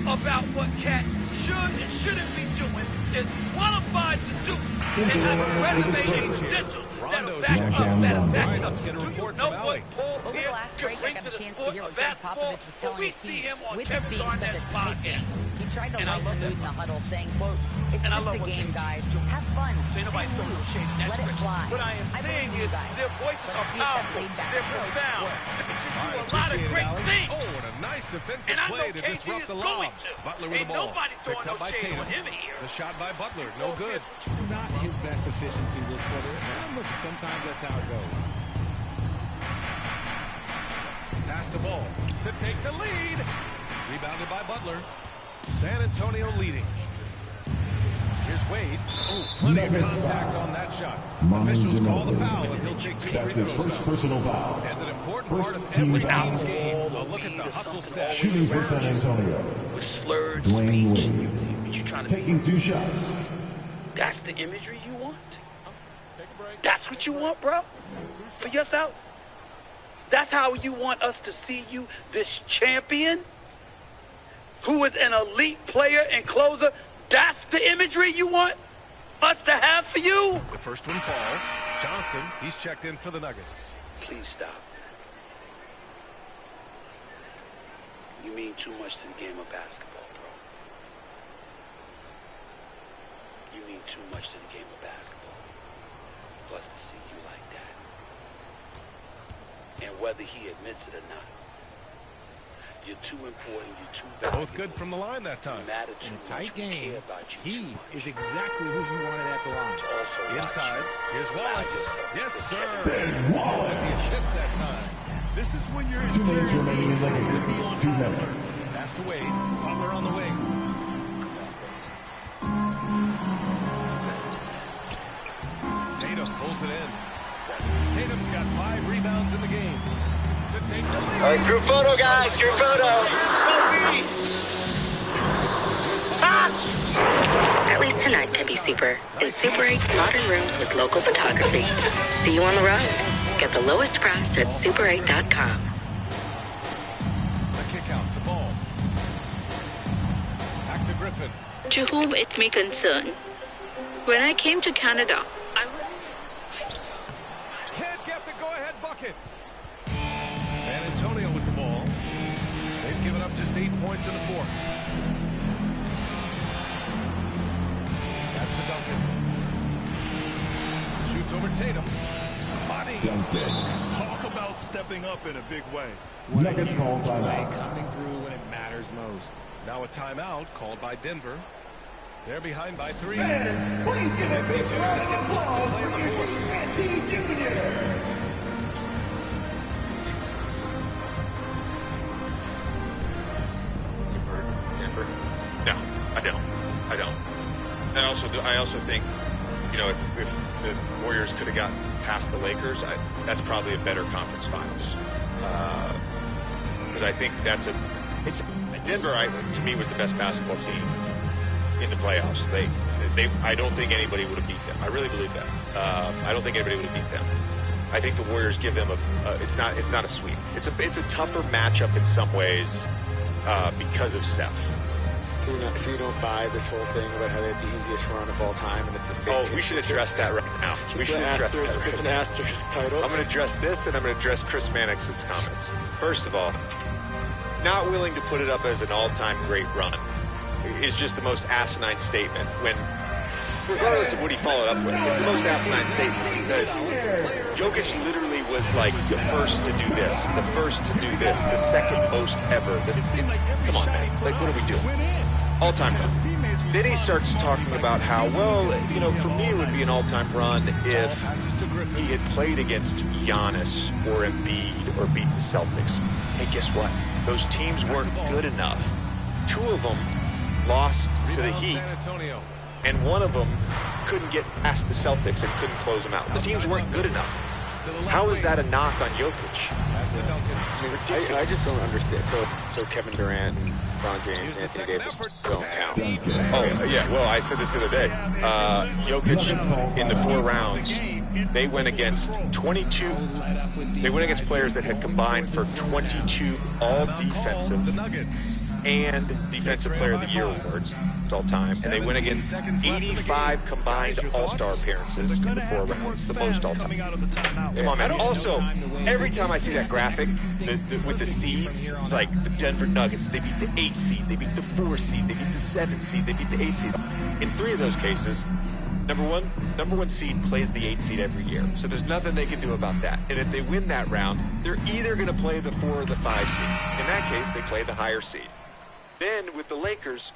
about what Cat should and shouldn't be doing, is qualified to do, and have a resume and credentials that'll back up that back up. Do you know what Paul Pierce can bring to the sport of basketball? Well, we see him on Kevin Garnett's podcast. He tried to lighten the mood in the huddle, saying, quote, it's just a game, guys. Have fun. Stay loose. Let it fly. What I am saying is their voices are powerful. They're profound. They can do a lot of great things. Oh, and a nice defensive And I play know to KC disrupt is the going lob. to. Butler with the ball. Nobody throwing Picked up no by shade Tatum. on him here. The shot by Butler, no good. Not his best efficiency this quarter. Look, sometimes that's how it goes. Pass the ball to take the lead. Rebounded by Butler. San Antonio leading. Here's Wade. Oh, plenty of contact on that shot. Officials call the foul, and he'll take 2 free That's his throws. first personal foul. And an important part First of team every foul. team's game. A look at the hustle stat. Shooting for San Antonio. With slurred Dwayne speech. Wade. You trying to Taking 2 shots. That's the imagery you want? That's what you want, bro? For yourself? That's how you want us to see you, this champion? Who is an elite player and closer? That's the imagery you want us to have for you? The first one falls. Johnson, he's checked in for the Nuggets. Please stop. You mean too much to the game of basketball, bro. You mean too much to the game of basketball for us to see you like that. And whether he admits it or not, you're too important, you're too valuable. Both good from the line that time. You matter too In a tight much. We game, care about you he too much. is exactly who you wanted at the line. To also watch Inside. you. Here's Wallace. Yes, sir. Ben Wallace. With the assist that time. This is when you're 2 minutes remaining in the game. 2 minutes. Pass to Wade. Butler on the wing. Tatum pulls it in. Tatum's got 5 rebounds in the game. To take the lead. All right, group photo, guys. Group photo. At least tonight can be super in Super 8's modern rooms with local photography. See you on the road. Get the lowest price at super8.com. The kick out to Ball. Back to Griffin. To whom it may concern, when I came to Canada, I was... Can't get the go-ahead bucket. San Antonio with the ball. They've given up just 8 points in the fourth. Pass to Duncan. Shoots over Tatum. Body. Duncan. Talk about stepping up in a big way. Nuggets call timeout. Coming through when it matters most. Now a timeout called by Denver. They're behind by 3. Fans, please give a big round of applause for Anthony Jr. Denver? No, I don't. I also think, you know, if the Warriors could have gotten past the Lakers, that's probably a better conference finals. Because I think Denver, to me, was the best basketball team in the playoffs. I don't think anybody would have beat them. I really believe that. I don't think anybody would have beat them. I think the Warriors give them it's not a sweep. It's a tougher matchup in some ways because of Steph. So you don't buy this whole thing about how they have the easiest run of all time, and it's a big... We should address that right now. We should address that right It's an asterisk title. I'm going to address this, and I'm going to address Chris Mannix's comments. First of all, not willing to put it up as an all-time great run is just the most asinine statement when, regardless of what he followed up with, it's the most asinine statement because Jokic literally was like the first to do this, the first to do this, the second most ever. Come on, man. Like, what are we doing? All-time run. Then he starts talking about how, well, you know, for me it would be an all-time run if he had played against Giannis or Embiid or beat the Celtics. Hey, guess what? Those teams weren't good enough. Two of them lost to the Heat, and one of them couldn't get past the Celtics and couldn't close them out. The teams weren't good enough. How is that a knock on Jokic? I just don't understand. So Kevin Durant and LeBron James, Anthony Davis don't count. Oh, yeah. Well, I said this the other day. Jokic, in the 4 rounds, they went against 22. They went against players that had combined for 22 all-defensive and Defensive Player of the Year awards all time, and they went against 85 combined All-Star appearances in the 4 rounds, the most all time. Come on, man. Also, every time I see that graphic with the seeds, it's like the Denver Nuggets, they beat the 8 seed, they beat the 4 seed, they beat the 7 seed, they beat the 8 seed. In 3 of those cases, number one seed plays the 8 seed every year, so there's nothing they can do about that. And if they win that round, they're either going to play the 4 or the 5 seed. In that case, they play the higher seed. Then with the Lakers,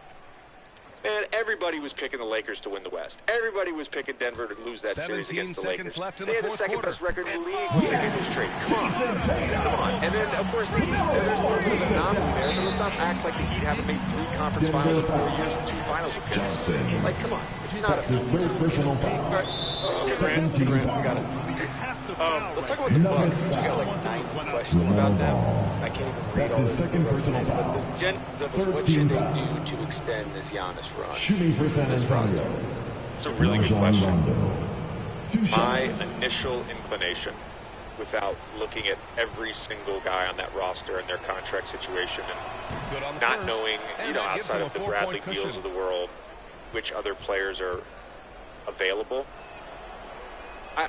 man, everybody was picking the Lakers to win the West. Everybody was picking Denver to lose that series against the Lakers. They had the second best record in the league once they get those trades. Come on. And then, of course, the Heat, there's a little bit of an anomaly there, but let's not act like the Heat haven't made 3 conference finals in 4 years and 2 finals appearances. Like, come on. It's not a... His third personal foul. Second team foul. Got it. Let's talk about the Bucks. We got like 9 questions about them. I can't even read That's his second personal foul. What should they do to extend this Giannis run? Shooting for San Antonio. It's a really good question. My initial inclination, without looking at every single guy on that roster and their contract situation and not knowing, you know, outside of the Bradley Beals of the world, which other players are available, I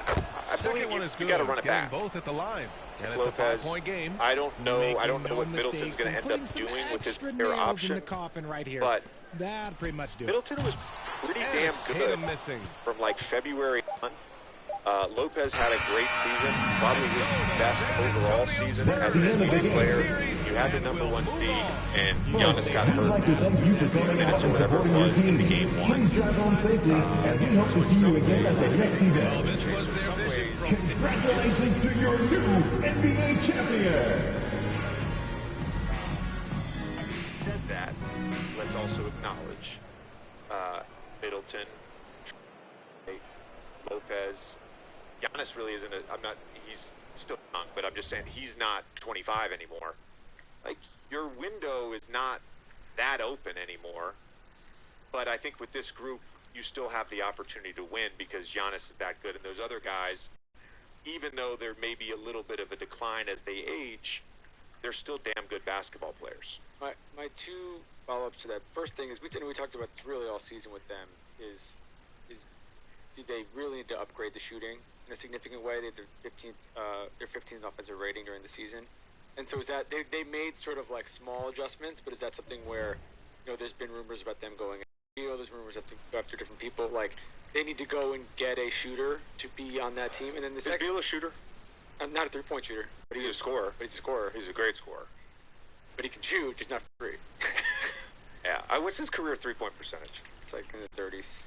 believe you got to run it back. Both at the line. And Lopez, it's a 5-point game. I don't know what Middleton's going to end up doing with his player option. But that pretty much do it. Middleton was pretty damn good from like February on. Lopez had a great season, probably his best overall season as an NBA player. You had the number 1 seed, and Giannis got hurt for 2 minutes or whatever it was in the game 1. And we hope to see you again at the next event. Congratulations to your new NBA champion. Said that, let's also acknowledge Middleton, Lopez. Giannis really isn't he's still young, but I'm just saying he's not 25 anymore. Like, your window is not that open anymore. But I think with this group, you still have the opportunity to win because Giannis is that good. And those other guys, even though there may be a little bit of a decline as they age, they're still damn good basketball players. My 2 follow-ups to that. First thing is, we talked about this really all season with them, is do they really need to upgrade the shooting in a significant way? They had their 15th offensive rating during the season. And so is that, they made sort of like small adjustments, but is that something where, you know, there's been rumors about them going, you know, there's rumors that they go after different people, like they need to go and get a shooter to be on that team. And then the second... Is Beal a shooter? Not a 3-point shooter. But he's a scorer. But he's a scorer. He's a great scorer. But he can shoot, just not free. Yeah. What's his career 3-point percentage? It's like in the 30s.